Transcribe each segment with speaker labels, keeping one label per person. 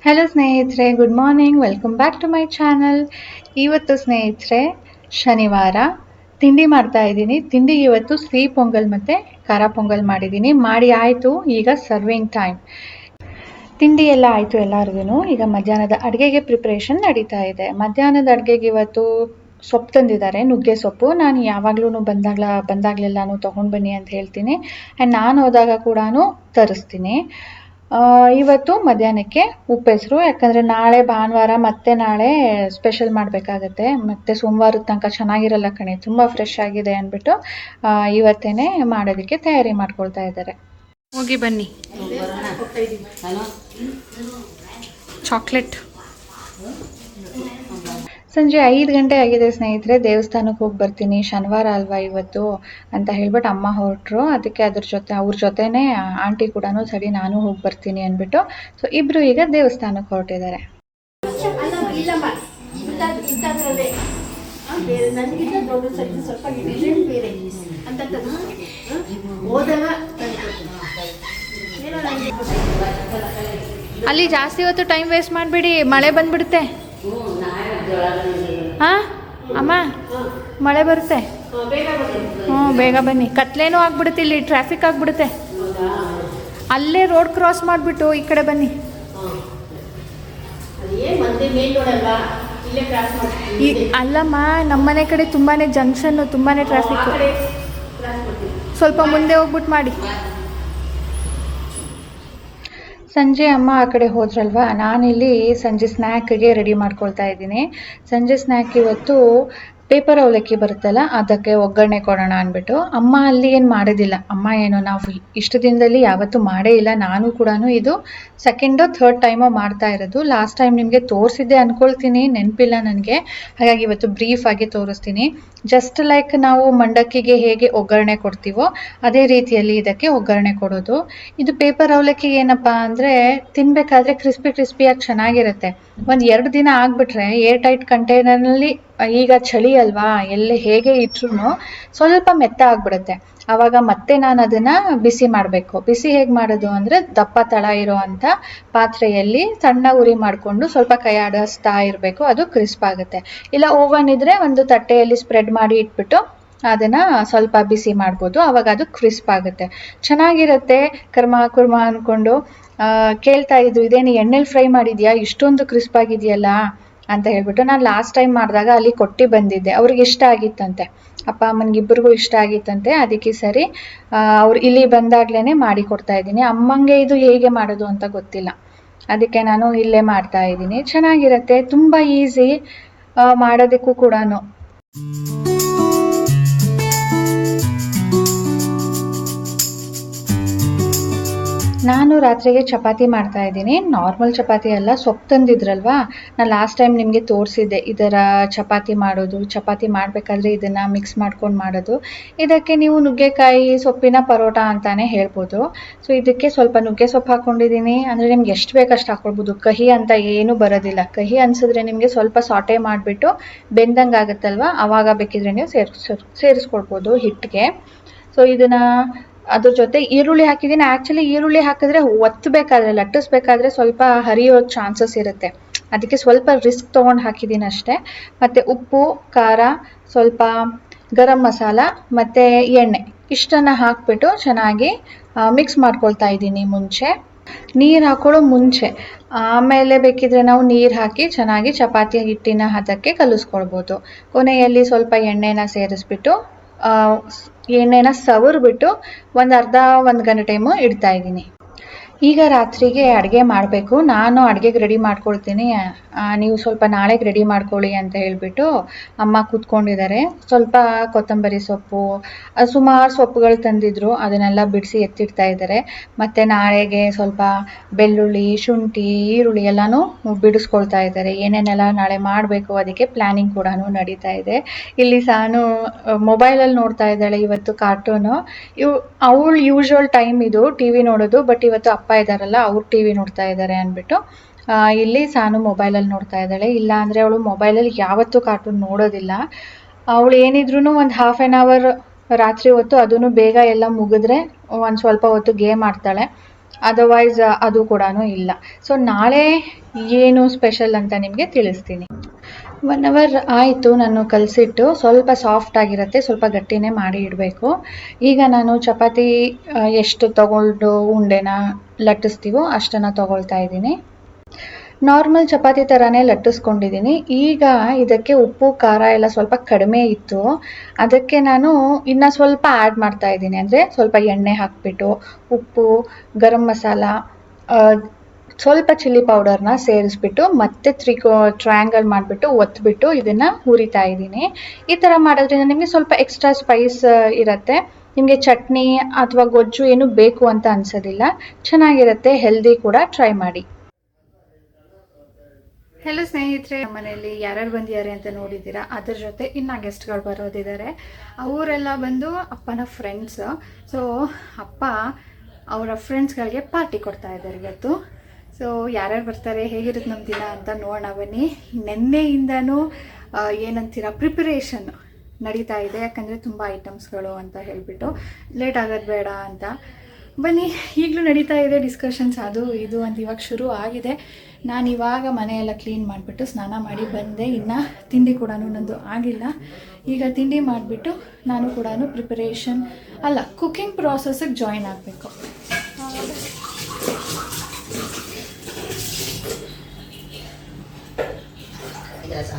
Speaker 1: Hello ಸ್ನೇಹಿತರೆ, good morning. Welcome back to my channel. ಇವತ್ತು ಸ್ನೇಹಿತರೆ ಶನಿವಾರ ತಿಂಡಿ ಮಾಡ್ತಾ ಇದ್ದೀನಿ. ತಿಂಡಿಗೆ ಇವತ್ತು ಸಿಹಿ ಪೊಂಗಲ್ ಮತ್ತು ಖಾರ ಪೊಂಗಲ್ ಮಾಡಿದ್ದೀನಿ. ಮಾಡಿ ಆಯಿತು, ಈಗ ಸರ್ವಿಂಗ್ ಟೈಮ್. ತಿಂಡಿ ಎಲ್ಲ ಆಯಿತು ಎಲ್ಲರಿಗೂ. ಈಗ ಮಧ್ಯಾಹ್ನದ ಅಡುಗೆಗೆ ಪ್ರಿಪ್ರೇಷನ್ ನಡೀತಾ ಇದೆ. ಮಧ್ಯಾಹ್ನದ ಅಡುಗೆಗೆ ಇವತ್ತು ಸೊಪ್ಪು ತಂದಿದ್ದಾರೆ, ನುಗ್ಗೆ ಸೊಪ್ಪು. ನಾನು ಯಾವಾಗಲೂ ಬಂದಾಗಲೆಲ್ಲನೂ ತೊಗೊಂಡು ಬನ್ನಿ ಅಂತ ಹೇಳ್ತೀನಿ. ಆ್ಯಂಡ್ ನಾನು ಹೋದಾಗ ಕೂಡ ತರಿಸ್ತೀನಿ. ಇವತ್ತು ಮಧ್ಯಾಹ್ನಕ್ಕೆ ಉಪ್ಪೆಸರು, ಯಾಕಂದರೆ ನಾಳೆ ಭಾನುವಾರ ಮತ್ತೆ ನಾಳೆ ಸ್ಪೆಷಲ್ ಮಾಡಬೇಕಾಗತ್ತೆ. ಮತ್ತು ಸೋಮವಾರದ ತನಕ ಚೆನ್ನಾಗಿರಲ್ಲ ಕಣೆ, ತುಂಬ ಫ್ರೆಶ್ ಆಗಿದೆ ಅಂದ್ಬಿಟ್ಟು ಇವತ್ತೇ ಮಾಡೋದಕ್ಕೆ ತಯಾರಿ ಮಾಡ್ಕೊಳ್ತಾ ಇದ್ದಾರೆ. ಹೋಗಿ ಬನ್ನಿ. ಚಾಕ್ಲೇಟ್. ಸಂಜೆ 5 ಗಂಟೆ ಆಗಿದೆ ಸ್ನೇಹಿತರೆ. ದೇವಸ್ಥಾನಕ್ಕೆ ಹೋಗಿ ಬರ್ತೀನಿ, ಶನಿವಾರ ಅಲ್ವಾ ಇವತ್ತು ಅಂತ ಹೇಳ್ಬಿಟ್ಟು ಅಮ್ಮ ಹೊರಟರು. ಅದಕ್ಕೆ ಅವ್ರ ಜೊತೆನೇ ಆಂಟಿ ಕೂಡ ಸರಿ ನಾನು ಹೋಗಿ ಬರ್ತೀನಿ ಅಂದ್ಬಿಟ್ಟು ಸೊ ಇಬ್ಬರು ಈಗ ದೇವಸ್ಥಾನಕ್ಕೆ ಹೊರಟಿದ್ದಾರೆ. ಅಲ್ಲಿ ಜಾಸ್ತಿ ಹೊತ್ತು ಟೈಮ್ ವೇಸ್ಟ್ ಮಾಡಿಬಿಡಿ, ಮಳೆ ಬಂದ್ಬಿಡುತ್ತೆ. ಹಾಂ ಅಮ್ಮ, ಮಳೆ ಬರುತ್ತೆ. ಬೇಗ ಬನ್ನಿ. ಕತ್ಲೇನೂ ಆಗ್ಬಿಡುತ್ತೆ, ಇಲ್ಲಿ ಟ್ರಾಫಿಕ್ ಆಗಿಬಿಡುತ್ತೆ. ಅಲ್ಲೇ ರೋಡ್ ಕ್ರಾಸ್ ಮಾಡಿಬಿಟ್ಟು ಈ ಕಡೆ ಬನ್ನಿ. ಅಲ್ಲಮ್ಮ, ನಮ್ಮನೆ ಕಡೆ ತುಂಬಾ ಜಂಕ್ಷನ್ನು, ತುಂಬಾ ಟ್ರಾಫಿಕ್ಕು. ಸ್ವಲ್ಪ ಮುಂದೆ ಹೋಗ್ಬಿಟ್ಟು ಮಾಡಿ. ಸಂಜೆ ಅಮ್ಮ ಆ ಕಡೆ ಹೋದ್ರಲ್ವಾ, ನಾನಿಲ್ಲಿ ಸಂಜೆ ಸ್ನ್ಯಾಕ್ಗೆ ರೆಡಿ ಮಾಡ್ಕೊಳ್ತಾ ಇದ್ದೀನಿ. ಸಂಜೆ ಸ್ನ್ಯಾಕ್ ಇವತ್ತು ಪೇಪರ್ ಅವಲಕ್ಕಿ ಬರುತ್ತಲ್ಲ, ಅದಕ್ಕೆ ಒಗ್ಗರಣೆ ಕೊಡೋಣ ಅಂದ್ಬಿಟ್ಟು. ಅಮ್ಮ ಅಲ್ಲಿ ಏನು ಮಾಡೋದಿಲ್ಲ. ಅಮ್ಮ ಏನೋ ನಾವು ಇಷ್ಟು ದಿನದಲ್ಲಿ ಯಾವತ್ತೂ ಮಾಡೇ ಇಲ್ಲ. ನಾನು ಕೂಡ ಇದು ಸೆಕೆಂಡೋ ಥರ್ಡ್ ಟೈಮೋ ಮಾಡ್ತಾ ಇರೋದು. ಲಾಸ್ಟ್ ಟೈಮ್ ನಿಮಗೆ ತೋರಿಸಿದ್ದೆ ಅಂದ್ಕೊಳ್ತೀನಿ, ನೆನಪಿಲ್ಲ ನನಗೆ. ಹಾಗಾಗಿ ಇವತ್ತು ಬ್ರೀಫಾಗಿ ತೋರಿಸ್ತೀನಿ. ಜಸ್ಟ್ ಲೈಕ್ ನಾವು ಮಂಡಕ್ಕಿಗೆ ಹೇಗೆ ಒಗ್ಗರಣೆ ಕೊಡ್ತೀವೋ ಅದೇ ರೀತಿಯಲ್ಲಿ ಇದಕ್ಕೆ ಒಗ್ಗರಣೆ ಕೊಡೋದು. ಇದು ಪೇಪರ್ ಅವಲಕ್ಕಿ ಏನಪ್ಪ ಅಂದರೆ ತಿನ್ನಬೇಕಾದ್ರೆ ಕ್ರಿಸ್ಪಿಯಾಗಿ ಚೆನ್ನಾಗಿರುತ್ತೆ. 1-2 ದಿನ ಆಗಿಬಿಟ್ರೆ ಏರ್ ಟೈಟ್ ಕಂಟೈನರ್ನಲ್ಲಿ, ಈಗ ಚಳಿ ಅಲ್ವಾ, ಎಲ್ಲೇ ಹೇಗೆ ಇಟ್ರು ಸ್ವಲ್ಪ ಮೆತ್ತ ಆಗಿಬಿಡುತ್ತೆ. ಆವಾಗ ಮತ್ತೆ ನಾನು ಅದನ್ನು ಬಿಸಿ ಮಾಡಬೇಕು. ಬಿಸಿ ಹೇಗೆ ಮಾಡೋದು ಅಂದರೆ ದಪ್ಪ ತಳ ಇರೋ ಅಂಥ ಪಾತ್ರೆಯಲ್ಲಿ ಸಣ್ಣ ಉರಿ ಮಾಡಿಕೊಂಡು ಸ್ವಲ್ಪ ಕೈ ಆಡಿಸ್ತಾ ಇರಬೇಕು, ಅದು ಕ್ರಿಸ್ಪ್ ಆಗುತ್ತೆ. ಇಲ್ಲ ಓವನ್ ಇದ್ದರೆ ಒಂದು ತಟ್ಟೆಯಲ್ಲಿ ಸ್ಪ್ರೆಡ್ ಮಾಡಿ ಇಟ್ಬಿಟ್ಟು ಅದನ್ನು ಸ್ವಲ್ಪ ಬಿಸಿ ಮಾಡ್ಬೋದು, ಆವಾಗ ಅದು ಕ್ರಿಸ್ಪ್ ಆಗುತ್ತೆ, ಚೆನ್ನಾಗಿರುತ್ತೆ. ಕುರ್ಮ ಅಂದ್ಕೊಂಡು ಕೇಳ್ತಾ ಇದ್ರು, ಇದೇನು ಎಣ್ಣೆಲಿ ಫ್ರೈ ಮಾಡಿದ್ಯಾ, ಇಷ್ಟೊಂದು ಕ್ರಿಸ್ಪ್ ಆಗಿದೆಯಲ್ಲ ಅಂತ ಹೇಳ್ಬಿಟ್ಟು. ನಾನು ಲಾಸ್ಟ್ ಟೈಮ್ ಮಾಡಿದಾಗ ಅಲ್ಲಿ ಕೊಟ್ಟು ಬಂದಿದ್ದೆ, ಅವ್ರಿಗೆ ಇಷ್ಟ ಆಗಿತ್ತಂತೆ, ಅಪ್ಪ ಅಮ್ಮನಿಗಿಬ್ಬರಿಗೂ ಇಷ್ಟ ಆಗಿತ್ತಂತೆ. ಅದಕ್ಕೆ ಸರಿ ಅವ್ರು ಇಲ್ಲಿ ಬಂದಾಗ್ಲೇ ಮಾಡಿ ಕೊಡ್ತಾ ಇದ್ದೀನಿ. ಅಮ್ಮಂಗೆ ಇದು ಹೇಗೆ ಮಾಡೋದು ಅಂತ ಗೊತ್ತಿಲ್ಲ, ಅದಕ್ಕೆ ನಾನು ಇಲ್ಲೇ ಮಾಡ್ತಾ ಇದ್ದೀನಿ. ಚೆನ್ನಾಗಿರುತ್ತೆ, ತುಂಬ ಈಸಿ ಮಾಡೋದಕ್ಕೂ ಕೂಡ. ನಾನು ರಾತ್ರಿಗೆ ಚಪಾತಿ ಮಾಡ್ತಾ ಇದ್ದೀನಿ. ನಾರ್ಮಲ್ ಚಪಾತಿ ಅಲ್ಲ, ಸೊಪ್ಪು ತಂದಿದ್ರಲ್ವಾ, ನಾನು ಲಾಸ್ಟ್ ಟೈಮ್ ನಿಮಗೆ ತೋರಿಸಿದ್ದೆ ಇದರ ಚಪಾತಿ ಮಾಡೋದು. ಚಪಾತಿ ಮಾಡಬೇಕಾದ್ರೆ ಇದನ್ನು ಮಿಕ್ಸ್ ಮಾಡ್ಕೊಂಡು ಮಾಡೋದು. ಇದಕ್ಕೆ ನೀವು ನುಗ್ಗೆಕಾಯಿ ಸೊಪ್ಪಿನ ಪರೋಟ ಅಂತಾನೆ ಹೇಳ್ಬೋದು. ಸೊ ಇದಕ್ಕೆ ಸ್ವಲ್ಪ ನುಗ್ಗೆ ಸೊಪ್ಪು ಹಾಕ್ಕೊಂಡಿದ್ದೀನಿ. ಅಂದರೆ ನಿಮ್ಗೆ ಎಷ್ಟು ಬೇಕಷ್ಟು ಹಾಕ್ಕೊಳ್ಬೋದು, ಕಹಿ ಅಂತ ಏನೂ ಬರೋದಿಲ್ಲ. ಕಹಿ ಅನಿಸಿದ್ರೆ ನಿಮಗೆ ಸ್ವಲ್ಪ ಸಾಟೆ ಮಾಡಿಬಿಟ್ಟು ಬೆಂದಂಗೆ ಆಗುತ್ತಲ್ವ, ಆವಾಗ ಬೇಕಿದ್ರೆ ನೀವು ಸೇರಿಸ್ಕೊಳ್ಬೋದು ಹಿಟ್ಟಿಗೆ. ಸೊ ಇದನ್ನು ಅದ್ರ ಜೊತೆ ಈರುಳ್ಳಿ ಹಾಕಿದ್ದೀನಿ. ಆ್ಯಕ್ಚುಲಿ ಈರುಳ್ಳಿ ಹಾಕಿದ್ರೆ ಲಟ್ಟಿಸ್ಬೇಕಾದ್ರೆ ಸ್ವಲ್ಪ ಹರಿಯೋ ಚಾನ್ಸಸ್ ಇರುತ್ತೆ, ಅದಕ್ಕೆ ಸ್ವಲ್ಪ ರಿಸ್ಕ್ ತೊಗೊಂಡು ಹಾಕಿದ್ದೀನಿ ಅಷ್ಟೇ. ಮತ್ತು ಉಪ್ಪು, ಖಾರ, ಸ್ವಲ್ಪ ಗರಂ ಮಸಾಲ ಮತ್ತು ಎಣ್ಣೆ ಇಷ್ಟನ್ನು ಹಾಕಿಬಿಟ್ಟು ಚೆನ್ನಾಗಿ ಮಿಕ್ಸ್ ಮಾಡ್ಕೊಳ್ತಾ ಇದ್ದೀನಿ. ಮುಂಚೆ ನೀರು ಹಾಕೊಳ್ಳೋ ಮುಂಚೆ, ಆಮೇಲೆ ಬೇಕಿದ್ರೆ ನಾವು ನೀರು ಹಾಕಿ ಚೆನ್ನಾಗಿ ಚಪಾತಿ ಹಿಟ್ಟಿನ ಹದಕ್ಕೆ ಕಲಿಸ್ಕೊಳ್ಬೋದು. ಕೊನೆಯಲ್ಲಿ ಸ್ವಲ್ಪ ಎಣ್ಣೆನ ಸೇರಿಸ್ಬಿಟ್ಟು ಎಣ್ಣೆನ ಸವರ್ಬಿಟ್ಟು ಒಂದು ಗಂಟೆ ಟೈಮು ಇಡ್ತಾ ಇದ್ದೀನಿ. ಈಗ ರಾತ್ರಿಗೆ ಅಡುಗೆ ಮಾಡಬೇಕು. ನಾನು ಅಡುಗೆಗೆ ರೆಡಿ ಮಾಡ್ಕೊಳ್ತೀನಿ, ನೀವು ಸ್ವಲ್ಪ ನಾಳೆಗೆ ರೆಡಿ ಮಾಡ್ಕೊಳ್ಳಿ ಅಂತ ಹೇಳಿಬಿಟ್ಟು ಅಮ್ಮ ಕೂತ್ಕೊಂಡಿದ್ದಾರೆ. ಸ್ವಲ್ಪ ಕೊತ್ತಂಬರಿ ಸೊಪ್ಪು, ಸುಮಾರು ಸೊಪ್ಪುಗಳು ತಂದಿದ್ರು, ಅದನ್ನೆಲ್ಲ ಬಿಡಿಸಿ ಎತ್ತಿಡ್ತಾ ಇದ್ದಾರೆ. ಮತ್ತು ನಾಳೆಗೆ ಸ್ವಲ್ಪ ಬೆಳ್ಳುಳ್ಳಿ, ಶುಂಠಿ, ಈರುಳ್ಳಿ ಎಲ್ಲನೂ ಬಿಡಿಸ್ಕೊಳ್ತಾ ಇದ್ದಾರೆ. ಏನೇನೆಲ್ಲ ನಾಳೆ ಮಾಡಬೇಕು ಅದಕ್ಕೆ ಪ್ಲ್ಯಾನಿಂಗ್ ಕೂಡ ನಡೀತಾ ಇದೆ. ಇಲ್ಲಿ ಸಾನು ಮೊಬೈಲಲ್ಲಿ ನೋಡ್ತಾ ಇದ್ದಾಳೆ ಇವತ್ತು ಕಾರ್ಟೂನು. ಅವಳು ಯೂಶ್ವಲ್ ಟೈಮ್ ಇದು ಟಿ ವಿ ನೋಡೋದು, ಬಟ್ ಇವತ್ತು ಅಪ್ಪ ಇದ್ದಾರಲ್ಲ, ಅವ್ರು ಟಿ ವಿ ನೋಡ್ತಾ ಇದ್ದಾರೆ ಅಂದ್ಬಿಟ್ಟು ಇಲ್ಲಿ ಸಾನು ಮೊಬೈಲಲ್ಲಿ ನೋಡ್ತಾ ಇದ್ದಾಳೆ. ಇಲ್ಲ ಅಂದರೆ ಅವಳು ಮೊಬೈಲಲ್ಲಿ ಯಾವತ್ತೂ ಕಾರ್ಟೂನ್ ನೋಡೋದಿಲ್ಲ. ಅವಳು ಏನಿದ್ರೂ ಒಂದು ಹಾಫ್ ಆನ್ ಅವರ್ ರಾತ್ರಿ ಹೊತ್ತು, ಅದನ್ನು ಬೇಗ ಎಲ್ಲ ಮುಗಿದ್ರೆ ಒಂದು ಸ್ವಲ್ಪ ಹೊತ್ತು ಗೇಮ್ ಆಡ್ತಾಳೆ. ಅದರ್ವೈಸ್ ಅದು ಕೂಡ ಇಲ್ಲ. ಸೊ ನಾಳೆ ಏನು ಸ್ಪೆಷಲ್ ಅಂತ ನಿಮಗೆ ತಿಳಿಸ್ತೀನಿ. 1 ಅವರ್ ಆಯಿತು ನಾನು ಕಲಸಿಟ್ಟು. ಸ್ವಲ್ಪ ಸಾಫ್ಟ್ ಆಗಿರುತ್ತೆ, ಸ್ವಲ್ಪ ಗಟ್ಟಿನೇ ಮಾಡಿ ಇಡಬೇಕು. ಈಗ ನಾನು ಚಪಾತಿ ಎಷ್ಟು ತಗೊಂಡು ಉಂಡೆನ ಲಟ್ಟಿಸ್ತೀವೋ ಅಷ್ಟನ್ನು ತಗೊಳ್ತಾ ಇದ್ದೀನಿ. ನಾರ್ಮಲ್ ಚಪಾತಿ ಥರನೇ ಲಟ್ಟಿಸ್ಕೊಂಡಿದ್ದೀನಿ. ಈಗ ಇದಕ್ಕೆ ಉಪ್ಪು ಖಾರ ಎಲ್ಲ ಸ್ವಲ್ಪ ಕಡಿಮೆ ಇತ್ತು, ಅದಕ್ಕೆ ನಾನು ಇನ್ನು ಸ್ವಲ್ಪ ಆ್ಯಡ್ ಮಾಡ್ತಾ ಇದ್ದೀನಿ. ಅಂದರೆ ಸ್ವಲ್ಪ ಎಣ್ಣೆ ಹಾಕಿಬಿಟ್ಟು ಉಪ್ಪು, ಗರಂ ಮಸಾಲ, ಸ್ವಲ್ಪ ಚಿಲ್ಲಿ ಪೌಡರ್ನ ಸೇರಿಸ್ಬಿಟ್ಟು ಮತ್ತೆ ಟ್ರಯಾಂಗಲ್ ಮಾಡಿಬಿಟ್ಟು ಒತ್ತಿಬಿಟ್ಟು ಇದನ್ನು ಹುರಿತಾ ಇದ್ದೀನಿ. ಈ ಥರ ಮಾಡೋದ್ರಿಂದ ನಿಮಗೆ ಸ್ವಲ್ಪ ಎಕ್ಸ್ಟ್ರಾ ಸ್ಪೈಸ್ ಇರುತ್ತೆ. ನಿಮಗೆ ಚಟ್ನಿ ಅಥವಾ ಗೊಜ್ಜು ಏನು ಬೇಕು ಅಂತ ಅನ್ಸೋದಿಲ್ಲ, ಚೆನ್ನಾಗಿರುತ್ತೆ, ಹೆಲ್ದಿ ಕೂಡ. ಟ್ರೈ ಮಾಡಿ. ಹೆಲೋ ಸ್ನೇಹಿತರೆ, ಮನೆಯಲ್ಲಿ ಯಾರ್ಯಾರು ಬಂದಿದ್ದಾರೆ ಅಂತ ನೋಡಿದ್ದೀರಾ. ಅದ್ರ ಜೊತೆ ಇನ್ನು ಗೆಸ್ಟ್ಗಳು ಬರೋದಿದ್ದಾರೆ. ಅವರೆಲ್ಲ ಬಂದು ಅಪ್ಪನ ಫ್ರೆಂಡ್ಸ್. ಸೊ ಅಪ್ಪ ಅವರ ಫ್ರೆಂಡ್ಸ್ಗಳಿಗೆ ಪಾರ್ಟಿ ಕೊಡ್ತಾ ಇದ್ದಾರೆ ಇವತ್ತು. ಸೊ ಯಾರ್ಯಾರು ಬರ್ತಾರೆ, ಹೇಗಿರುತ್ತೆ ನಮ್ಮ ದಿನ ಅಂತ ನೋಡೋಣ ಬನ್ನಿ. ನೆನ್ನೆಯಿಂದನೂ ಏನಂತೀರ ಪ್ರಿಪರೇಷನ್ ನಡೀತಾ ಇದೆ, ಯಾಕಂದರೆ ತುಂಬ ಐಟಮ್ಸ್ಗಳು ಅಂತ ಹೇಳಿಬಿಟ್ಟು ಲೇಟ್ ಆಗೋದು ಬೇಡ ಅಂತ. ಬನ್ನಿ, ಈಗಲೂ ನಡೀತಾ ಇದೆ ಡಿಸ್ಕಷನ್ಸ್, ಅದು ಇದು ಅಂತ. ಇವಾಗ ಶುರು ಆಗಿದೆ. ನಾನು ಇವಾಗ ಮನೆಯೆಲ್ಲ ಕ್ಲೀನ್ ಮಾಡಿಬಿಟ್ಟು ಸ್ನಾನ ಮಾಡಿ ಬಂದೆ. ಇನ್ನು ತಿಂಡಿ ಕೂಡ ನಂದು ಆಗಿಲ್ಲ. ಈಗ ತಿಂಡಿ ಮಾಡಿಬಿಟ್ಟು ನಾನು ಕೂಡ ಪ್ರಿಪರೇಷನ್ ಕುಕ್ಕಿಂಗ್ ಪ್ರಾಸೆಸ್ಸಿಗೆ ಜಾಯಿನ್ ಆಗಬೇಕು.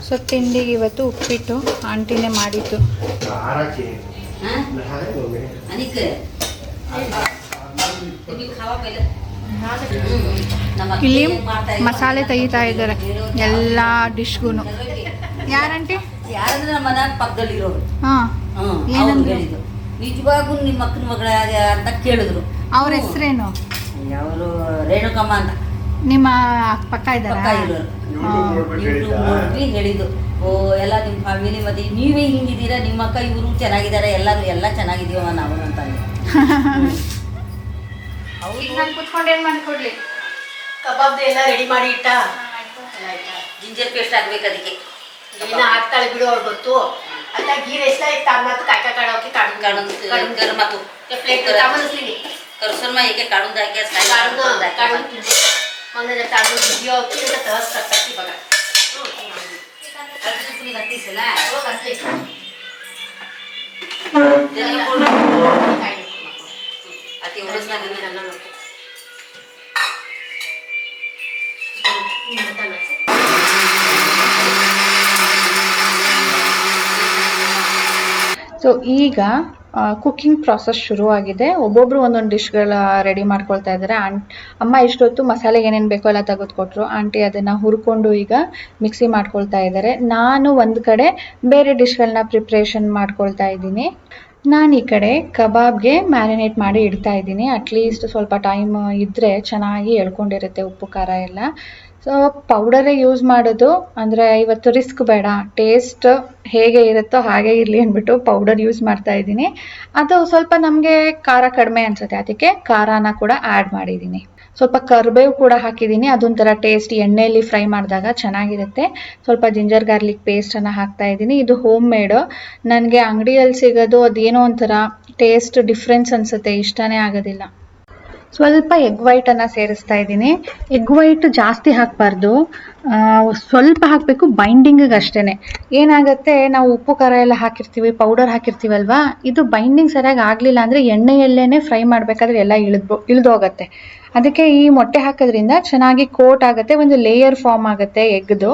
Speaker 1: ಸೊ ತಿಂಡಿಗೆ ಇವತ್ತು ಉಪ್ಪಿಟ್ಟು ಆಂಟಿನೇ ಮಾಡಿದ್ದು. ಇಲ್ಲಿ ಮಸಾಲೆ ತೆಗಿತಾ ಇದ್ದಾರೆ ಎಲ್ಲ ಡಿಶ್ಗೂ. ಯಾರಂಟಿ?
Speaker 2: ಯಾರಂದ್ರೆ ನಮ್ಮ ಮನೆ ಪಕ್ಕದಲ್ಲಿರೋರು.
Speaker 1: ಏನಂದ್ರೆ
Speaker 2: ನಿಜವಾಗೂ ನಿಮ್ಮ ಅಕ್ಕನ ಮಗಳ ಅಂತ ಕೇಳಿದ್ರು.
Speaker 1: ಅವ್ರ ಹೆಸರೇನು?
Speaker 2: ಅವರು ರೇಣುಕಮ್ಮ ಅಂತ
Speaker 1: ನಿಮ್ಮ ಪಕ್ಕ ಇದ್ದಾರೆ.
Speaker 2: ನೋಡ್ರಿ ಹೇಳಿದ್ದು, ಓ ಎಲ್ಲ ನಿಮ್ಮ ಫ್ಯಾಮಿಲಿ ಮತ್ತೆ ನೀವೇ ಹಿಂಗಿದ್ದೀರಾ, ನಿಮ್ಮ ಅಕ್ಕ ಇವರು ಚೆನ್ನಾಗಿದ್ದಾರೆ, ಎಲ್ಲ ಚೆನ್ನಾಗಿದೀವ ನಾವು ಅಂತಂದ್ರೆ.
Speaker 1: ನಾನು ಕುತ್ಕೊಂಡು ಏನು ಮಾಡಿಕೊಡ್ಲಿ?
Speaker 3: ಕಬಾಬ್ದು ಎಲ್ಲ ರೆಡಿ ಮಾಡಿ ಇಟ್ಟ.
Speaker 2: ಜಿಂಜರ್ ಪೇಸ್ಟ್ ಹಾಕ್ಬೇಕು ಅದಕ್ಕೆ.
Speaker 3: ಇನ್ನ ಹಾಕ್ತಾಳೆ ಬಿಡು, ಅವ್ರು ಗೊತ್ತು. ಅಲ್ಲ ಗೀ ರೈಸ್ ತಮ್ಮತ್ತು ಕಾಯ್ಕ ಕಾಡೋಕೆ
Speaker 2: ಕರ್ಮತ್ತು
Speaker 3: ಪ್ಲೇಟ್ ತಮ್ಮನಿಸ್ತೀನಿ
Speaker 2: ಕರ್ಸರ್ಮ ಏಕೆ ಕಾಡುಂದು ಹಾಕಿ
Speaker 3: ಒಂದೊಂದು ತಾಡು ಬಿಸಿಯೋ ತರಸ್ ಕಟ್ಟಿ ಬಗ
Speaker 2: ಕಟ್ಟಿಸಲ್ಲ ಅತಿ ಉಳಿಸ್ನಾಗ
Speaker 1: ಸೊ ಈಗ ಕುಕ್ಕಿಂಗ್ ಪ್ರಾಸೆಸ್ ಶುರುವಾಗಿದೆ. ಒಬ್ಬೊಬ್ರು ಒಂದೊಂದು ಡಿಶ್ಗಳ ರೆಡಿ ಮಾಡ್ಕೊಳ್ತಾ ಇದ್ದಾರೆ. ಅಮ್ಮ ಇಷ್ಟೊತ್ತು ಮಸಾಲೆ ಏನೇನು ಬೇಕೋ ಎಲ್ಲ ತೆಗೆದುಕೊಟ್ರು. ಆಂಟಿ ಅದನ್ನು ಹುರ್ಕೊಂಡು ಈಗ ಮಿಕ್ಸಿ ಮಾಡ್ಕೊಳ್ತಾ ಇದ್ದಾರೆ. ನಾನು ಒಂದು ಕಡೆ ಬೇರೆ ಡಿಶ್ಗಳನ್ನ ಪ್ರಿಪ್ರೇಷನ್ ಮಾಡ್ಕೊಳ್ತಾ ಇದ್ದೀನಿ. ನಾನು ಈ ಕಡೆ ಕಬಾಬ್ಗೆ ಮ್ಯಾರಿನೇಟ್ ಮಾಡಿ ಇಡ್ತಾ ಇದ್ದೀನಿ. ಅಟ್ಲೀಸ್ಟ್ ಸ್ವಲ್ಪ ಟೈಮ್ ಇದ್ದರೆ ಚೆನ್ನಾಗಿ ಎಳ್ಕೊಂಡಿರುತ್ತೆ ಉಪ್ಪು ಖಾರ ಎಲ್ಲ. ಸೊ ಪೌಡರೇ ಯೂಸ್ ಮಾಡೋದು, ಅಂದರೆ ಇವತ್ತು ರಿಸ್ಕ್ ಬೇಡ, ಟೇಸ್ಟ್ ಹೇಗೆ ಇರುತ್ತೋ ಹಾಗೆ ಇರಲಿ ಅಂದ್ಬಿಟ್ಟು ಪೌಡರ್ ಯೂಸ್ ಮಾಡ್ತಾ ಇದ್ದೀನಿ. ಅದು ಸ್ವಲ್ಪ ನಮಗೆ ಖಾರ ಕಡಿಮೆ ಅನಿಸುತ್ತೆ, ಅದಕ್ಕೆ ಖಾರನ ಕೂಡ ಆ್ಯಡ್ ಮಾಡಿದ್ದೀನಿ. ಸ್ವಲ್ಪ ಕರಿಬೇವು ಕೂಡ ಹಾಕಿದ್ದೀನಿ, ಅದೊಂಥರ ಟೇಸ್ಟ್ ಎಣ್ಣೆಯಲ್ಲಿ ಫ್ರೈ ಮಾಡಿದಾಗ ಚೆನ್ನಾಗಿರುತ್ತೆ. ಸ್ವಲ್ಪ ಜಿಂಜರ್ ಗಾರ್ಲಿಕ್ ಪೇಸ್ಟನ್ನು ಹಾಕ್ತಾ ಇದ್ದೀನಿ. ಇದು ಹೋಮ್ ಮೇಡು. ನನಗೆ ಅಂಗಡಿಯಲ್ಲಿ ಸಿಗೋದು ಅದೇನೋ ಒಂಥರ ಟೇಸ್ಟ್ ಡಿಫ್ರೆನ್ಸ್ ಅನಿಸುತ್ತೆ, ಇಷ್ಟನೇ ಆಗೋದಿಲ್ಲ. ಸ್ವಲ್ಪ ಎಗ್ ವೈಟನ್ನು ಸೇರಿಸ್ತಾ ಇದ್ದೀನಿ. ಎಗ್ ವೈಟ್ ಜಾಸ್ತಿ ಹಾಕಬಾರ್ದು, ಸ್ವಲ್ಪ ಹಾಕಬೇಕು ಬೈಂಡಿಂಗಿಗೆ ಅಷ್ಟೇ. ಏನಾಗುತ್ತೆ, ನಾವು ಉಪ್ಪು ಖಾರ ಎಲ್ಲ ಹಾಕಿರ್ತೀವಿ, ಪೌಡರ್ ಹಾಕಿರ್ತೀವಲ್ವಾ, ಇದು ಬೈಂಡಿಂಗ್ ಸರಿಯಾಗಿ ಆಗಲಿಲ್ಲ ಅಂದರೆ ಎಣ್ಣೆಯಲ್ಲೇ ಫ್ರೈ ಮಾಡಬೇಕಾದ್ರೆ ಎಲ್ಲ ಇಳಿದೋಗುತ್ತೆ. ಅದಕ್ಕೆ ಈ ಮೊಟ್ಟೆ ಹಾಕೋದ್ರಿಂದ ಚೆನ್ನಾಗಿ ಕೋಟ್ ಆಗುತ್ತೆ, ಒಂದು ಲೇಯರ್ ಫಾರ್ಮ್ ಆಗುತ್ತೆ ಎಗ್ದು.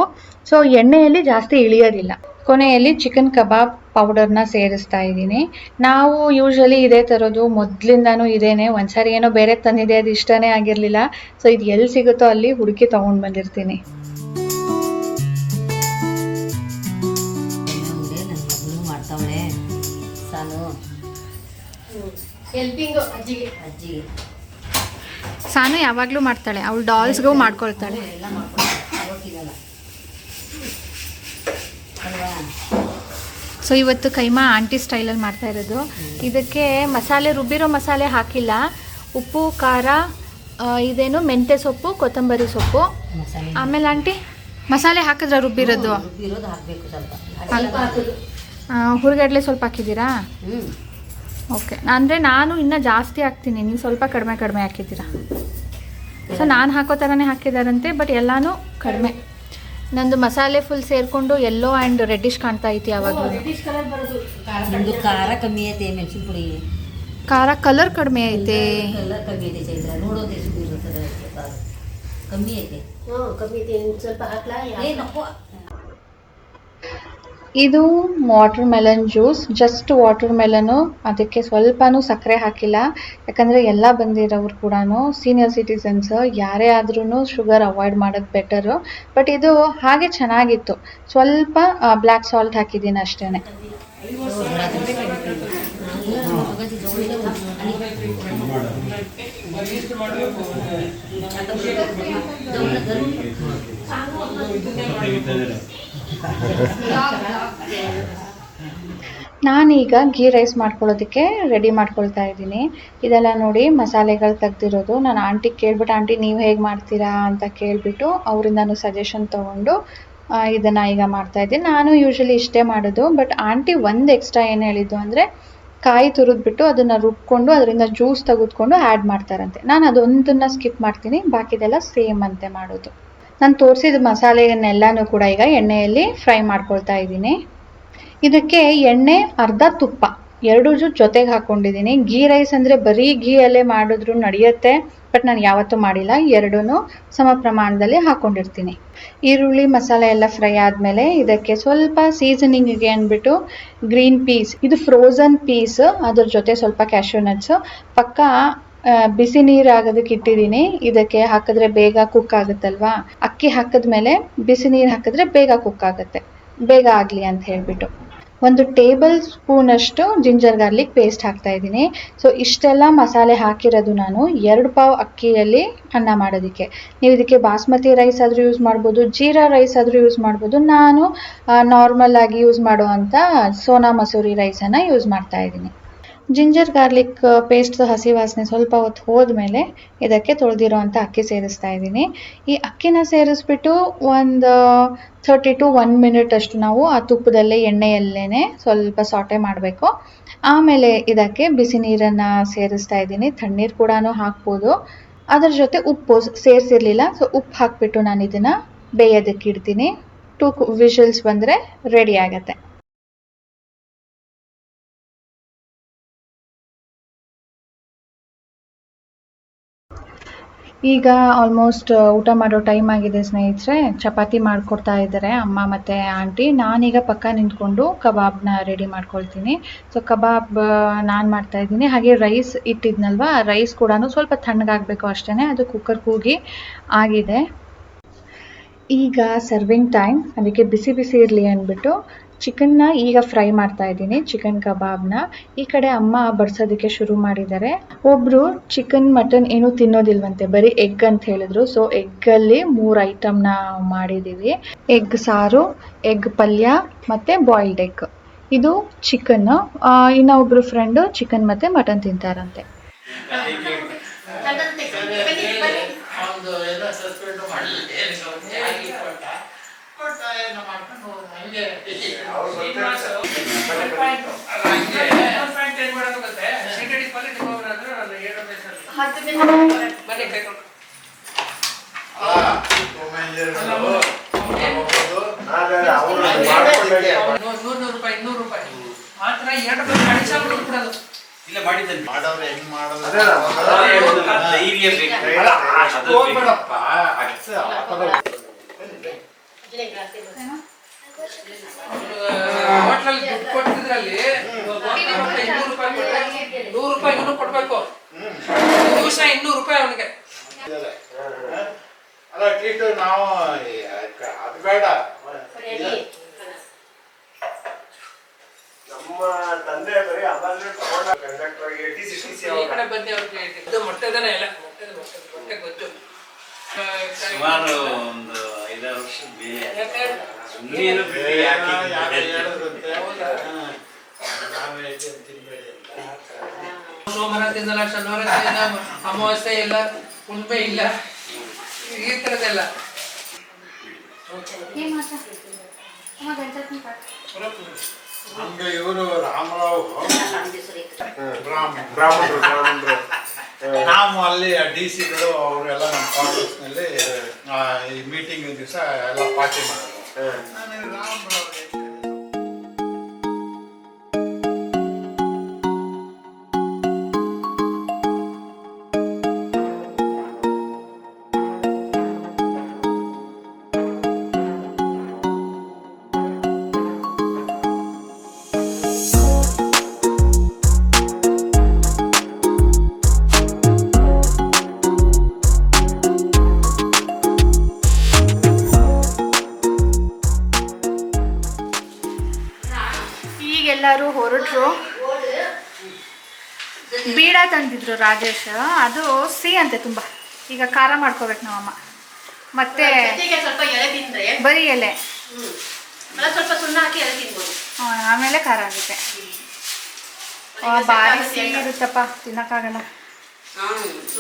Speaker 1: ಸೊ ಎಣ್ಣೆಯಲ್ಲಿ ಜಾಸ್ತಿ ಇಳಿಯೋದಿಲ್ಲ. ಕೊನೆಯಲ್ಲಿ ಚಿಕನ್ ಕಬಾಬ್ ಪೌಡರ್ನ ಸೇರಿಸ್ತಾ ಇದ್ದೀನಿ. ನಾವು ಯೂಶ್ವಲಿ ಇದೇ ತರೋದು, ಮೊದಲಿಂದಾನು ಇದೇನೆ. ಒಂದ್ಸಾರಿ ಏನೋ ಬೇರೆ ತಂದಿದೆ, ಅದು ಇಷ್ಟನೇ ಆಗಿರಲಿಲ್ಲ. ಸೊ ಇದು ಎಲ್ಲಿ ಸಿಗುತ್ತೋ ಅಲ್ಲಿ ಹುಡುಕಿ ತೊಗೊಂಡು ಬಂದಿರ್ತೀನಿ.
Speaker 2: ಮಾಡ್ತಾವಳೆ ಸಾನು
Speaker 3: ಹೆಲ್ಪಿಂಗು ಅಜ್ಜಿಗೆ.
Speaker 1: ಸಾನು ಯಾವಾಗಲೂ ಮಾಡ್ತಾಳೆ, ಅವಳು ಡಾಲ್ಸ್ಗೂ ಮಾಡ್ಕೊಳ್ತಾಳೆ.
Speaker 2: ಎಲ್ಲ ಮಾಡ್ಕೊಳ್ತಾಳೆ.
Speaker 1: ಸೊ ಇವತ್ತು ಕೈಮಾ ಆಂಟಿ ಸ್ಟೈಲಲ್ಲಿ ಮಾಡ್ತಾ ಇರೋದು. ಇದಕ್ಕೆ ಮಸಾಲೆ, ರುಬ್ಬಿರೋ ಮಸಾಲೆ ಹಾಕಿಲ್ಲ. ಉಪ್ಪು ಖಾರ, ಇದೇನು ಮೆಂತ್ಯ ಸೊಪ್ಪು, ಕೊತ್ತಂಬರಿ ಸೊಪ್ಪು. ಆಮೇಲೆ ಆಂಟಿ ಮಸಾಲೆ ಹಾಕಿದ್ರೆ ರುಬ್ಬಿರೋದು
Speaker 2: ಹಾಕಬೇಕು
Speaker 1: ಹುರಿಗಡಲೆ ಸ್ವಲ್ಪ ಹಾಕಿದ್ದೀರಾ? ಓಕೆ. ಅಂದರೆ ನಾನು ಇನ್ನೂ ಜಾಸ್ತಿ ಹಾಕ್ತೀನಿ, ನೀವು ಸ್ವಲ್ಪ ಕಡಿಮೆ ಹಾಕಿದ್ದೀರಾ. ಸೊ ನಾನು ಹಾಕೋ ಥರನೇ ಹಾಕಿದಾರಂತೆ, ಬಟ್ ಎಲ್ಲನೂ ಕಡಿಮೆ. ನಂದು ಮಸಾಲೆ ಫುಲ್ ಸೇರಿಕೊಂಡು ಯೆಲ್ಲೋ ಆ್ಯಂಡ್ ರೆಡ್ಡಿಶ್ ಕಾಣ್ತಾ ಐತಿ ಯಾವಾಗಲೂ.
Speaker 2: ನಿಮ್ಮದು ಖಾರ ಕಮ್ಮಿ ಐತೆ, ಮೆಣಸಿನ ಪುಡಿ
Speaker 1: ಖಾರ ಕಲರ್ ಕಡಿಮೆ ಐತೆ.
Speaker 2: ಕಲರ್ ಕಮ್ಮಿ ಐತೆ ಚೈತ್ರ, ನೋಡೋದು ಎಷ್ಟು ಇರುತ್ತದೆ ಕಮ್ಮಿ ಐತೆ.
Speaker 3: ಕಮ್ಮಿ ಐತೆ, ಸ್ವಲ್ಪ ಹಾಕ್ಲಾ?
Speaker 2: ಏನಪ್ಪ
Speaker 1: ಇದು watermelon juice, just watermelon, ಅದಕ್ಕೆ ಸ್ವಲ್ಪನೂ ಸಕ್ಕರೆ ಹಾಕಿಲ್ಲ. ಯಾಕಂದರೆ ಎಲ್ಲ ಬಂದಿರೋರು ಕೂಡ ಸೀನಿಯರ್ ಸಿಟಿಸನ್ಸ್, ಯಾರೇ ಆದ್ರೂ ಶುಗರ್ ಅವಾಯ್ಡ್ ಮಾಡೋದು ಬೆಟರು. ಬಟ್ ಇದು ಹಾಗೆ ಚೆನ್ನಾಗಿತ್ತು. ಸ್ವಲ್ಪ ಬ್ಲ್ಯಾಕ್ ಸಾಲ್ಟ್ ಹಾಕಿದ್ದೀನಿ ಅಷ್ಟೇ. ನಾನೀಗ ಗೀ ರೈಸ್ ಮಾಡ್ಕೊಳ್ಳೋದಕ್ಕೆ ರೆಡಿ ಮಾಡ್ಕೊಳ್ತಾ ಇದ್ದೀನಿ. ಇದೆಲ್ಲ ನೋಡಿ ಮಸಾಲೆಗಳು ತೆಗ್ದಿರೋದು. ನಾನು ಆಂಟಿಗೆ ಕೇಳ್ಬಿಟ್ಟು, ಆಂಟಿ ನೀವು ಹೇಗೆ ಮಾಡ್ತೀರಾ ಅಂತ ಕೇಳಿಬಿಟ್ಟು ಅವರಿಂದನೂ ಸಜೆಷನ್ ತೊಗೊಂಡು ಇದನ್ನು ಈಗ ಮಾಡ್ತಾಯಿದ್ದೀನಿ. ನಾನು ಯೂಶ್ವಲಿ ಇಷ್ಟೇ ಮಾಡೋದು, ಬಟ್ ಆಂಟಿ ಒಂದು ಎಕ್ಸ್ಟ್ರಾ ಏನು ಹೇಳಿದ್ದು ಅಂದರೆ ಕಾಯಿ ತುರಿದ್ಬಿಟ್ಟು ಅದನ್ನು ರುಬ್ಕೊಂಡು ಅದರಿಂದ ಜ್ಯೂಸ್ ತೆಗೆದುಕೊಂಡು ಆ್ಯಡ್ ಮಾಡ್ತಾರಂತೆ. ನಾನು ಅದೊಂದನ್ನು ಸ್ಕಿಪ್ ಮಾಡ್ತೀನಿ, ಬಾಕಿದೆಲ್ಲ ಸೇಮ್ ಅಂತೆ ಮಾಡೋದು. ನಾನು ತೋರಿಸಿದ ಮಸಾಲೆಯನ್ನೆಲ್ಲನೂ ಕೂಡ ಈಗ ಎಣ್ಣೆಯಲ್ಲಿ ಫ್ರೈ ಮಾಡ್ಕೊಳ್ತಾ ಇದ್ದೀನಿ. ಇದಕ್ಕೆ ಎಣ್ಣೆ, ಅರ್ಧ ತುಪ್ಪ, ಎರಡೂ ಜೊತೆಗೆ ಹಾಕ್ಕೊಂಡಿದ್ದೀನಿ. ಗೀ ರೈಸ್ ಅಂದರೆ ಬರೀ ಗೀಯಲ್ಲೇ ಮಾಡಿದ್ರು ನಡೆಯುತ್ತೆ, ಬಟ್ ನಾನು ಯಾವತ್ತೂ ಮಾಡಿಲ್ಲ. ಎರಡೂ ಸಮ ಪ್ರಮಾಣದಲ್ಲಿ ಹಾಕ್ಕೊಂಡಿರ್ತೀನಿ. ಈರುಳ್ಳಿ ಮಸಾಲೆ ಎಲ್ಲ ಫ್ರೈ ಆದಮೇಲೆ ಇದಕ್ಕೆ ಸ್ವಲ್ಪ ಸೀಸನಿಂಗಿಗೆ ಅಂದ್ಬಿಟ್ಟು ಗ್ರೀನ್ ಪೀಸ್, ಇದು ಫ್ರೋಝನ್ ಪೀಸ್, ಅದ್ರ ಜೊತೆ ಸ್ವಲ್ಪ ಕ್ಯಾಶ್ಯೂ ನಟ್ಸು ಪಕ್ಕ ಬಿಸಿ ನೀರು ಆಗೋದಕ್ಕೆ ಇಟ್ಟಿದ್ದೀನಿ. ಇದಕ್ಕೆ ಹಾಕಿದ್ರೆ ಬೇಗ ಕುಕ್ ಆಗುತ್ತಲ್ವಾ, ಅಕ್ಕಿ ಹಾಕಿದ್ಮೇಲೆ ಬಿಸಿ ನೀರು ಹಾಕಿದ್ರೆ ಬೇಗ ಕುಕ್ ಆಗುತ್ತೆ, ಬೇಗ ಆಗಲಿ ಅಂತ ಹೇಳಿಬಿಟ್ಟು. 1 ಟೇಬಲ್ ಸ್ಪೂನಷ್ಟು ಜಿಂಜರ್ ಗಾರ್ಲಿಕ್ ಪೇಸ್ಟ್ ಹಾಕ್ತಾ ಇದ್ದೀನಿ. ಸೊ ಇಷ್ಟೆಲ್ಲ ಮಸಾಲೆ ಹಾಕಿರೋದು ನಾನು 2 ಪಾವ್ ಅಕ್ಕಿಯಲ್ಲಿ ಅನ್ನ ಮಾಡೋದಕ್ಕೆ. ನೀವು ಇದಕ್ಕೆ ಬಾಸ್ಮತಿ ರೈಸ್ ಆದರೂ ಯೂಸ್ ಮಾಡ್ಬೋದು, ಜೀರಾ ರೈಸ್ ಆದರೂ ಯೂಸ್ ಮಾಡ್ಬೋದು. ನಾನು ನಾರ್ಮಲ್ ಆಗಿ ಯೂಸ್ ಮಾಡುವಂಥ ಸೋನಾ ಮಸೂರಿ ರೈಸನ್ನು ಯೂಸ್ ಮಾಡ್ತಾ ಇದ್ದೀನಿ. ಜಿಂಜರ್ ಗಾರ್ಲಿಕ್ ಪೇಸ್ಟ್ ಹಸಿ ವಾಸನೆ ಸ್ವಲ್ಪ ಹೊತ್ತು ಹೋದ್ಮೇಲೆ ಇದಕ್ಕೆ ತೊಳೆದಿರೋ ಅಂಥ ಅಕ್ಕಿ ಸೇರಿಸ್ತಾ ಇದ್ದೀನಿ. ಈ ಅಕ್ಕಿನ ಸೇರಿಸ್ಬಿಟ್ಟು ಒಂದು 30 to 1 minute ಅಷ್ಟು ನಾವು ಆ ತುಪ್ಪದಲ್ಲೇ ಎಣ್ಣೆಯಲ್ಲೇ ಸ್ವಲ್ಪ ಸಾಟೆ ಮಾಡಬೇಕು. ಆಮೇಲೆ ಇದಕ್ಕೆ ಬಿಸಿ ನೀರನ್ನು ಸೇರಿಸ್ತಾ ಇದ್ದೀನಿ. ತಣ್ಣೀರು ಕೂಡ ಹಾಕ್ಬೋದು. ಅದ್ರ ಜೊತೆ ಉಪ್ಪು ಸೇರಿಸಿರಲಿಲ್ಲ, ಸೊ ಉಪ್ಪು ಹಾಕ್ಬಿಟ್ಟು ನಾನು ಇದನ್ನು ಬೇಯೋದಕ್ಕೆ ಇಡ್ತೀನಿ. 2 ವಿಷಲ್ಸ್ ಬಂದರೆ ರೆಡಿ ಆಗುತ್ತೆ. ಈಗ ಆಲ್ಮೋಸ್ಟ್ ಊಟ ಮಾಡೋ ಟೈಮ್ ಆಗಿದೆ ಸ್ನೇಹಿತರೆ. ಚಪಾತಿ ಮಾಡಿಕೊಡ್ತಾ ಇದ್ದಾರೆ ಅಮ್ಮ ಮತ್ತು ಆಂಟಿ. ನಾನೀಗ ಪಕ್ಕ ನಿಂತ್ಕೊಂಡು ಕಬಾಬ್ನ ರೆಡಿ ಮಾಡ್ಕೊಳ್ತೀನಿ. ಸೊ ಕಬಾಬ್ ನಾನು ಮಾಡ್ತಾಯಿದ್ದೀನಿ. ಹಾಗೆ ರೈಸ್ ಇಟ್ಟಿದ್ನಲ್ವ, ರೈಸ್ ಕೂಡ ಸ್ವಲ್ಪ ತಣ್ಣಗಾಗಬೇಕು ಅಷ್ಟೇ. ಅದು ಕುಕ್ಕರ್ ಕೂಗಿ ಆಗಿದೆ. ಈಗ ಸರ್ವಿಂಗ್ ಟೈಮ್, ಅದಕ್ಕೆ ಬಿಸಿ ಬಿಸಿ ಇರಲಿ ಅಂದ್ಬಿಟ್ಟು ಚಿಕನ್ನ ಈಗ ಫ್ರೈ ಮಾಡ್ತಾ ಇದ್ದೀನಿ, ಚಿಕನ್ ಕಬಾಬ್ನ. ಈ ಕಡೆ ಅಮ್ಮ ಬಡಿಸೋದಕ್ಕೆ ಶುರು ಮಾಡಿದ್ದಾರೆ. ಒಬ್ಬರು ಚಿಕನ್ ಮಟನ್ ಏನೂ ತಿನ್ನೋದಿಲ್ವಂತೆ, ಬರೀ ಎಗ್ ಅಂತ ಹೇಳಿದ್ರು. ಸೊ ಎಗ್ಗಲ್ಲಿ 3 ಐಟಮ್ನ ಮಾಡಿದ್ದೀವಿ. ಎಗ್ ಸಾರು, ಎಗ್ ಪಲ್ಯ ಮತ್ತು ಬಾಯ್ಲ್ಡ್ ಎಗ್. ಇದು ಚಿಕನ್. ಇನ್ನೊಬ್ರು ಫ್ರೆಂಡು ಚಿಕನ್ ಮತ್ತು ಮಟನ್ ತಿಂತಾರಂತೆ.
Speaker 4: ಇಲ್ಲ ಮಾಡಿದ್ದೆ ಮಾಡೋರು ಹೆಂಗ್ ಮಾಡೋದು ಧೈರ್ಯ
Speaker 5: ಹೋಟ್ಲಲ್ಲಿ ದುಡ್ಡು ಕೊಟ್ಟಿದ್ರಲ್ಲಿ 100 ರೂಪಾಯಿ ಕೊಡ್ಬೇಕು. ದಿವಸ 200 ರೂಪಾಯಿ ಅವನಿಗೆ.
Speaker 4: ಅಲ್ಲ ಟ್ರೀಟ್ ನಾವು ಅದು ಬೇಡ. ನಮ್ಮ ತಂದೆ ಬರೀ
Speaker 5: ಈ ಕಡೆ ಬಂದು ಅವ್ರಿಗೆ ಇದು ಮೊಟ್ಟೆದನ ಎಲ್ಲ ಮೊಟ್ಟೆ ಗೊತ್ತು.
Speaker 4: ಸುಮಾರು ಒಂದು 5-6 ವರ್ಷ
Speaker 5: ಸೋಮವಾರ ತಿನ್ನಲ್ಲ, ಶನಿವಾರ ತಿನ್ನಲ್ಲ, ಅಮಾವಾಸ್ಯೆ ಇಲ್ಲ, ಹುಣ್ಣಿಮೆ ಇಲ್ಲ, ಈ ಥರದ್ದೆಲ್ಲ.
Speaker 4: ನಮ್ಗೆ ಇವರು ರಾಮರಾವ್ ಬ್ರಾಹ್ಮಣರು ನಾವು ಅಲ್ಲಿ DC ಗಳು ಅವರೆಲ್ಲ ನಮ್ಮ ಕ್ವಾರ್ಟರ್ಸ್ನಲ್ಲಿ ಈ ಮೀಟಿಂಗ್ ದಿವಸ ಎಲ್ಲ ಪಾರ್ಟಿ ಮಾಡೋದು. ನಾನು ರಾಮ್
Speaker 1: ಈಗೆಲ್ಲರೂ ಹೊರಟ್ರು. ಬೀಡ ತಂದಿದ್ರು ರಾಜೇಶ್, ಅದು ಸಿಹಿ ಅಂತೆ ತುಂಬ. ಈಗ ಖಾರ ಮಾಡ್ಕೋಬೇಕು ನಮ್ಮಮ್ಮ. ಮತ್ತೆ
Speaker 3: ಜೊತೆಗೆ ಸ್ವಲ್ಪ ಎಲೆ ತಿಂದ್ರೆ
Speaker 1: ಬರೀ ಎಲೆ,
Speaker 3: ಸ್ವಲ್ಪ ಸುಣ್ಣ ಹಾಕಿ ಎಲೆ ತಿನ್ಬೋದು.
Speaker 1: ಆಮೇಲೆ ಖಾರ ಆಗುತ್ತೆ. ಭಾರಿ ಸಿಹಿ ಇರುತ್ತಪ್ಪ, ತಿನ್ನಕ್ಕಾಗಲ್ಲ.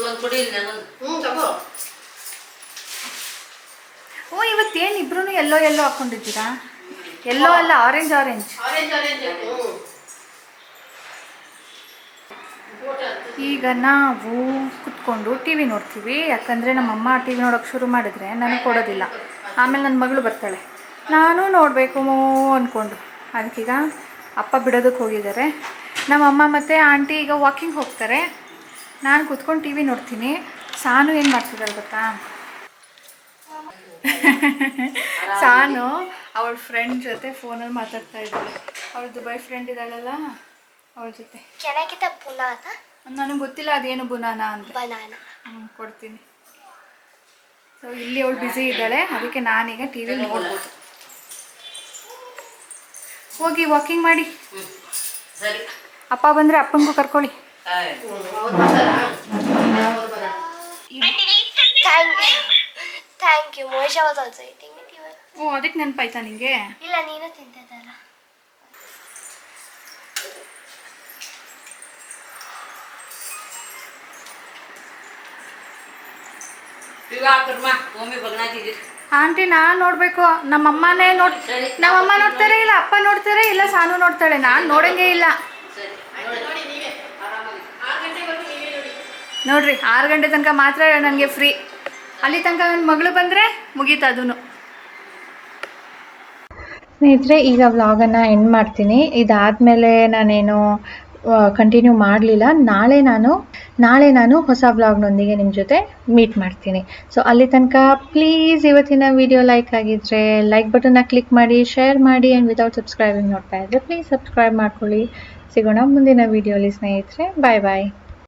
Speaker 2: ಒಂದು ಕೊಡಿ
Speaker 3: ತಗೋ.
Speaker 1: ಓ, ಇವತ್ತೇನು ಇಬ್ರು ಎಲ್ಲೋ ಎಲ್ಲೋ ಹಾಕೊಂಡಿದ್ದೀರಾ? ಎಲ್ಲೋ ಅಲ್ಲ, ಆರೆಂಜ್ ಆರೆಂಜ್. ಈಗ ನಾವು ಕುತ್ಕೊಂಡು TV ನೋಡ್ತೀವಿ. ಯಾಕಂದರೆ ನಮ್ಮಮ್ಮ TV ನೋಡೋಕೆ ಶುರು ಮಾಡಿದ್ರೆ ನನಗೆ ಕೊಡೋದಿಲ್ಲ. ಆಮೇಲೆ ನನ್ನ ಮಗಳು ಬರ್ತಾಳೆ, ನಾನು ನೋಡಬೇಕು ಅಂದ್ಕೊಂಡು. ಅದಕ್ಕೀಗ ಅಪ್ಪ ಬಿಡೋದಕ್ಕೆ ಹೋಗಿದ್ದಾರೆ. ನಮ್ಮಮ್ಮ ಮತ್ತು ಆಂಟಿ ಈಗ ವಾಕಿಂಗ್ ಹೋಗ್ತಾರೆ. ನಾನು ಕುತ್ಕೊಂಡು TV ನೋಡ್ತೀನಿ. ಸಾನು ಏನು ಮಾಡ್ತಿದ್ದಾಳೆ ಗೊತ್ತಾ? ಸಾನು ಅವಳ ಫ್ರೆಂಡ್ ಜೊತೆ ಫೋನಲ್ಲಿ ಮಾತಾಡ್ತಾ ಇದ್ದಾಳೆ. ಅವಳು ದುಬೈ ಫ್ರೆಂಡ್ ಇದ್ದಾಳಲ್ಲ, ಅವಳ ಜೊತೆ.
Speaker 6: ಚೆನ್ನಾಗಿದೆ ಬುನಾನ.
Speaker 1: ನನಗೆ ಗೊತ್ತಿಲ್ಲ ಅದೇನು ಬುನಾನ ಅಂತ.
Speaker 6: ಬನಾನ.
Speaker 1: ಕೊಡ್ತೀನಿ. ಸೊ ಇಲ್ಲಿ ಅವಳು ಬ್ಯುಸಿ ಇದ್ದಾಳೆ, ಅದಕ್ಕೆ ನಾನೀಗ TV ನೋಡ್ಬೋದು. ಹೋಗಿ ವಾಕಿಂಗ್ ಮಾಡಿ.
Speaker 2: ಸರಿ.
Speaker 1: ಅಪ್ಪ ಬಂದರೆ ಅಪ್ಪನಿಗೂ ಕರ್ಕೊಳ್ಳಿ.
Speaker 6: Thank you. ಮೋಶ was also eating it even.
Speaker 1: ಓ, ಅದಕ್ಕೆ ನೆನಪಾಯ್ತಾ ನಿಂಗೆ?
Speaker 6: ಇಲ್ಲ, ನೀನು ತಿಂತಿದ್ದಲ್ಲ.
Speaker 1: ಆಂಟಿ ನಾನು ನೋಡಬೇಕು. ನಮ್ಮಮ್ಮನೇ ನಮ್ಮಮ್ಮ ನೋಡ್ತಾರೆ, ಇಲ್ಲ ಅಪ್ಪ ನೋಡ್ತಾರೆ, ಇಲ್ಲ ಸಾನು ನೋಡ್ತಾಳೆ. ನಾನು ನೋಡಂಗೇ ಇಲ್ಲ. ನೋಡ್ರಿ, 6 ಗಂಟೆ ತನಕ ಮಾತ್ರ ನನಗೆ ಫ್ರೀ. ಅಲ್ಲಿ ತನಕ ನನ್ನ ಮಗಳು ಬಂದರೆ ಮುಗೀತು ಅದೂ. ಸ್ನೇಹಿತರೆ, ಈಗ ವ್ಲಾಗನ್ನು ಎಂಡ್ ಮಾಡ್ತೀನಿ. ಇದಾದಮೇಲೆ ನಾನೇನು ಕಂಟಿನ್ಯೂ ಮಾಡಲಿಲ್ಲ. ನಾಳೆ ನಾನು ಹೊಸ ವ್ಲಾಗ್ನೊಂದಿಗೆ ನಿಮ್ಮ ಜೊತೆ ಮೀಟ್ ಮಾಡ್ತೀನಿ. ಸೊ ಅಲ್ಲಿ ತನಕ ಪ್ಲೀಸ್ ಇವತ್ತಿನ ವಿಡಿಯೋ ಲೈಕ್ ಆಗಿದ್ದರೆ ಲೈಕ್ ಬಟನ್ನ ಕ್ಲಿಕ್ ಮಾಡಿ, ಶೇರ್ ಮಾಡಿ. ಆ್ಯಂಡ್ ವಿತೌಟ್ ಸಬ್ಸ್ಕ್ರೈಬಿಂಗ್ ನೋಡ್ತಾ ಇದ್ದರೆ ಪ್ಲೀಸ್ ಸಬ್ಸ್ಕ್ರೈಬ್ ಮಾಡ್ಕೊಳ್ಳಿ. ಸಿಗೋಣ ಮುಂದಿನ ವಿಡಿಯೋಲಿ ಸ್ನೇಹಿತರೆ. ಬಾಯ್ ಬಾಯ್.